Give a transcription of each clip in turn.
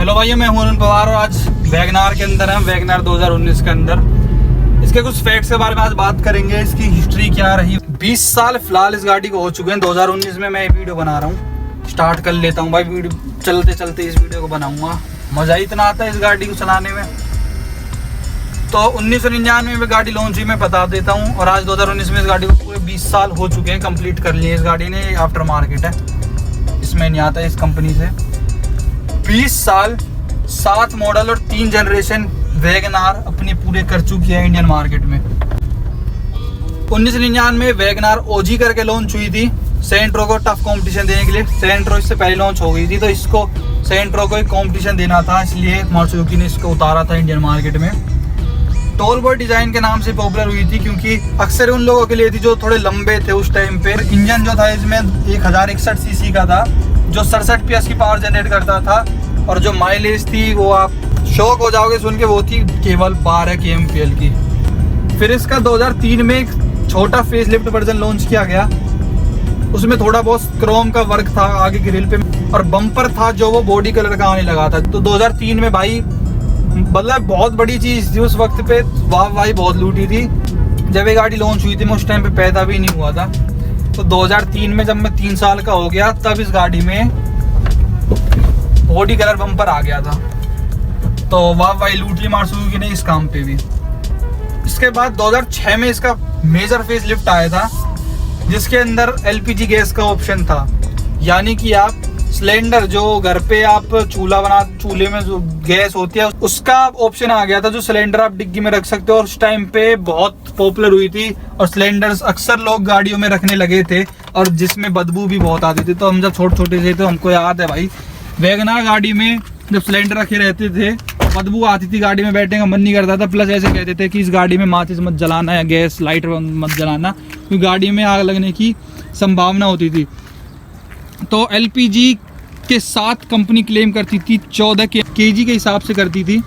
Hello भाइयों, मैं हूं अरुण पवार और आज वैगनार के अंदर है, वैगनार 2019 के अंदर। इसके कुछ फैक्ट्स के बारे में आज बात करेंगे। इसकी हिस्ट्री क्या रही। 20 साल फिलहाल इस गाड़ी को हो चुके हैं। 2019 में मैं ये वीडियो बना रहा हूँ। स्टार्ट कर लेता हूँ भाई, वीडियो चलते चलते इस वीडियो को बनाऊंगा। मज़ा ही इतना आता है इस गाड़ी को चलाने में। तो 1999 में गाड़ी लॉन्च हुई, मैं बता देता हूँ। और आज 2019 में इस गाड़ी को पूरे 20 साल हो चुके हैं, कंप्लीट कर लिए। इस गाड़ी ने आफ्टर मार्केट है, इसमें नहीं आता है इस कंपनी से। 20 साल, 7 मॉडल और 3 जनरेशन वैगनार अपने पूरे कर चुकी है इंडियन मार्केट में। 1999 में वैगनार ओजी करके लॉन्च हुई थी, सेंट्रो को टफ कंपटीशन देने के लिए। सेंट्रो इससे पहले लॉन्च हो गई थी, तो इसको सेंट्रो को एक कंपटीशन देना था, इसलिए मारुति ने इसको उतारा था इंडियन मार्केट में। टॉल बॉय डिजाइन के नाम से पॉपुलर हुई थी, क्योंकि अक्सर उन लोगों के लिए थी जो थोड़े लंबे थे उस टाइम पे। इंजन जो था इसमें 1061 सीसी का था, जो 67 PS की पावर जनरेट करता था। और जो माइलेज थी वो आप शौक हो जाओगे सुन के, वो थी केवल 12 kmpl की। फिर इसका 2003 में एक छोटा फेस लिफ्ट वर्जन लॉन्च किया गया। उसमें थोड़ा बहुत क्रोम का वर्क था आगे ग्रिल पे, और बम्पर था जो वो बॉडी कलर का आने लगा था। तो 2003 में भाई मतलब बहुत बड़ी चीज़ थी उस वक्त पे। वाह भाई बहुत लूटी थी। जब ये गाड़ी लॉन्च हुई थी मैं उस टाइम पे पैदा भी नहीं हुआ था। तो 2003 में जब मैं 3 साल का हो गया, तब इस गाड़ी में बॉडी कलर बम्पर आ गया था। तो वाह भाई लूट ली मारुति ने इस काम पे भी। इसके बाद 2006 में इसका मेजर फेस लिफ्ट आया था, जिसके अंदर LPG गैस का ऑप्शन था। यानी कि आप सिलेंडर जो घर पे आप चूल्हे में जो गैस होती है उसका ऑप्शन आ गया था, जो सिलेंडर आप डिग्गी में रख सकते हो। और उस टाइम पे बहुत पॉपुलर हुई थी, और सिलेंडर्स अक्सर लोग गाड़ियों में रखने लगे थे, और जिसमें बदबू भी बहुत आती थी। तो हम जब छोटे छोटे थे तो हमको याद है भाई, वैगनार गाड़ी में जब सिलेंडर रखे रहते थे बदबू आती थी, गाड़ी में बैठने का मन नहीं करता था। प्लस ऐसे कहते थे कि इस गाड़ी में माचिस मत जलाना या गैस लाइट मत जलाना, क्योंकि गाड़ी में आग लगने की संभावना होती थी। तो LPG के साथ कंपनी क्लेम करती थी 14 kg के हिसाब से करती थी।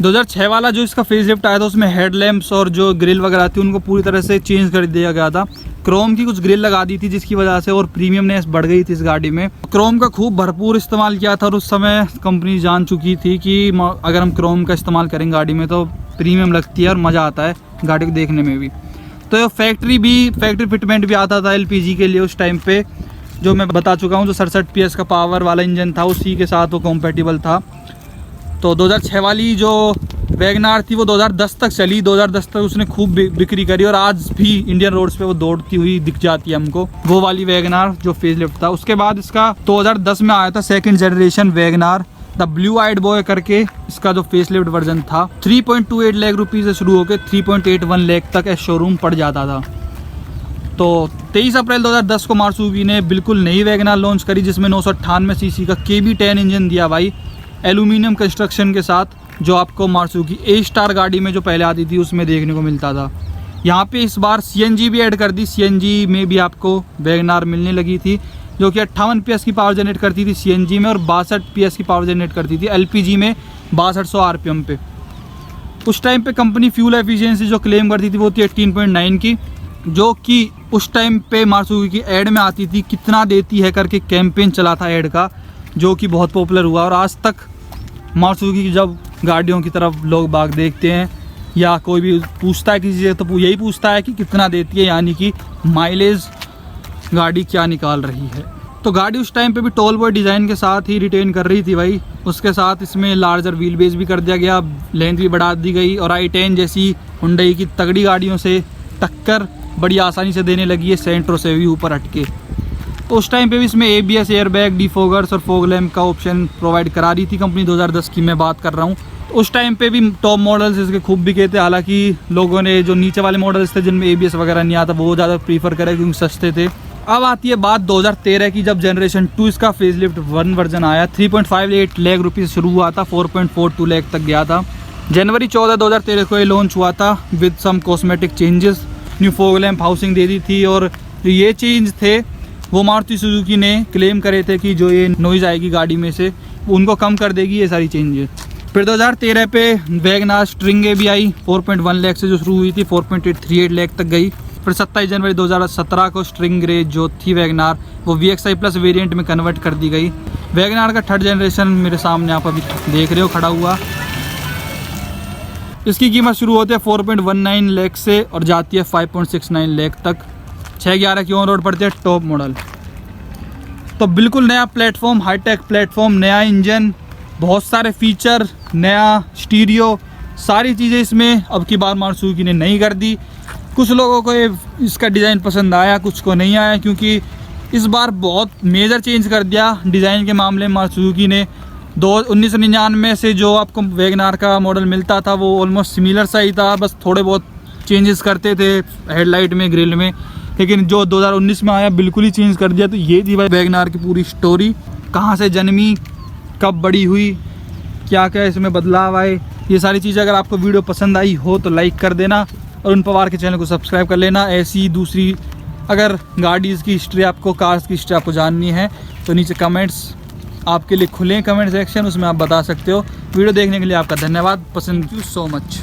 2006 वाला जो इसका फेस लिफ्ट आया था, उसमें हेडलैम्प्स और जो ग्रिल वगैरह थी उनको पूरी तरह से चेंज कर दिया गया था। क्रोम की कुछ ग्रिल लगा दी थी, जिसकी वजह से और प्रीमियमनेस बढ़ गई थी इस गाड़ी में। क्रोम का खूब भरपूर इस्तेमाल किया था, और उस समय कंपनी जान चुकी थी कि अगर हम क्रोम का इस्तेमाल करें गाड़ी में तो प्रीमियम लगती है और मज़ा आता है गाड़ी को देखने में भी। तो फैक्ट्री फिटमेंट भी आता था LPG के लिए उस टाइम पे, जो मैं बता चुका हूँ। जो 67 PS का पावर वाला इंजन था, उसी के साथ वो कॉम्पेटिबल था। तो 2006 वाली जो वैगनार थी वो 2010 तक चली। 2010 तक उसने खूब बिक्री करी, और आज भी इंडियन रोड्स पे वो दौड़ती हुई दिख जाती है हमको, वो वाली वैगनार जो फेस लिफ्ट था। उसके बाद इसका 2010 में आया था second generation WagonR, the blue eyed boy करके इसका जो फेस लिफ्ट वर्जन था। 3.28 लाख रुपये से शुरू होकर 3.81 लाख तक शोरूम पड़ जाता था। तो 23 अप्रैल 2010 को मारुति ने बिल्कुल नई वैगनार लॉन्च करी, जिसमें 998 सीसी का KB10 इंजन दिया भाई, एल्यूमिनियम कंस्ट्रक्शन के साथ, जो आपको मारुति की A-स्टार गाड़ी में जो पहले आती थी उसमें देखने को मिलता था। यहाँ पे इस बार CNG भी ऐड कर दी। CNG में भी आपको वैगनार मिलने लगी थी, जो कि 58 PS की पावर जनरेट करती थी CNG में, और 62 PS की पावर जनरेट करती थी LPG में 6200 RPM पे। उस टाइम पे कंपनी फ्यूल एफिशिएंसी जो क्लेम करती थी वो थी 18.9 की, जो कि उस टाइम पे मारुति की ऐड में आती थी। कितना देती है करके कैंपेन चला था ऐड का, जो कि बहुत पॉपुलर हुआ। और आज तक मारुति की जब गाड़ियों की तरफ लोग बाग देखते हैं या कोई भी पूछता है किसी से, तो यही पूछता है कि कितना देती है, यानी कि माइलेज गाड़ी क्या निकाल रही है। तो गाड़ी उस टाइम पे भी टॉल बॉय डिज़ाइन के साथ ही रिटेन कर रही थी भाई। उसके साथ इसमें लार्जर व्हील बेस भी कर दिया गया, लेंथ भी बढ़ा दी गई, और i10 जैसी हुंडई की तगड़ी गाड़ियों से टक्कर बड़ी आसानी से देने लगी है, सेंट्रो से भी ऊपर हटके। तो उस टाइम पे भी इसमें ABS, एयरबैग, डिफोगर्स और फॉग लैम्प का ऑप्शन प्रोवाइड करा रही थी कंपनी। 2010 की मैं बात कर रहा हूँ। तो उस टाइम पे भी टॉप मॉडल्स इसके खूब बिके थे। हालांकि लोगों ने जो नीचे वाले मॉडल्स थे जिनमें ABS वगैरह नहीं आता, वो ज़्यादा प्रीफर करे क्योंकि सस्ते थे। अब आती है बात 2013 की, जब जनरेशन 2 इसका फेस लिफ्ट 1 वर्जन आया। 3.58 लाख रुपये से शुरू हुआ था, 4.42 लाख तक गया था। जनवरी 14, 2013 को ये लॉन्च हुआ था with some cosmetic changes. New fog lamp housing दे दी थी, और जो ये चेंज थे वो मारुति सुजुकी ने क्लेम करे थे कि जो ये नॉइज़ आएगी गाड़ी में से उनको कम कर देगी ये सारी चेंजेस। फिर 2013 पे वैगनार स्ट्रिंगे भी आई। 4.1 लाख से जो शुरू हुई थी 4.38 लाख तक गई। फिर 27 जनवरी 2017 को स्ट्रिंग ग्रे जो थी वैगनार वो VXI प्लस वेरिएंट में कन्वर्ट कर दी गई। वैगन आर का 3rd जनरेशन मेरे सामने आप अभी देख रहे हो खड़ा हुआ। इसकी कीमत शुरू होती है 4.19 लाख से और जाती है 5.69 लाख तक। 611 की ऑन रोड पड़ती है, टॉप मॉडल। तो बिल्कुल नया प्लेटफॉर्म, हाईटेक प्लेटफॉर्म, नया इंजन, बहुत सारे फीचर, नया स्टीरियो, सारी चीज़ें इसमें अब की बार मारुति ने नहीं कर दी। कुछ लोगों को इसका डिज़ाइन पसंद आया, कुछ को नहीं आया, क्योंकि इस बार बहुत मेजर चेंज कर दिया डिज़ाइन के मामले में मारुति ने। 1999 से जो आपको वैगन आर का मॉडल मिलता था वो ऑलमोस्ट सिमिलर सा ही था, बस थोड़े बहुत चेंजेस करते थे हेडलाइट में, ग्रिल में। लेकिन जो 2019 में आया बिल्कुल ही चेंज कर दिया। तो ये थी भाई वैगन आर की पूरी स्टोरी, कहाँ से जन्मी, कब बड़ी हुई, क्या क्या इसमें बदलाव आए, ये सारी चीज़ें। अगर आपको वीडियो पसंद आई हो तो लाइक कर देना और उन पवार के चैनल को सब्सक्राइब कर लेना। ऐसी दूसरी अगर गाड़ीज़ की हिस्ट्री आपको, कार्स की हिस्ट्री आपको जाननी है तो नीचे कमेंट्स आपके लिए खुले कमेंट सेक्शन, उसमें आप बता सकते हो। वीडियो देखने के लिए आपका धन्यवाद। पसंद यू सो मच।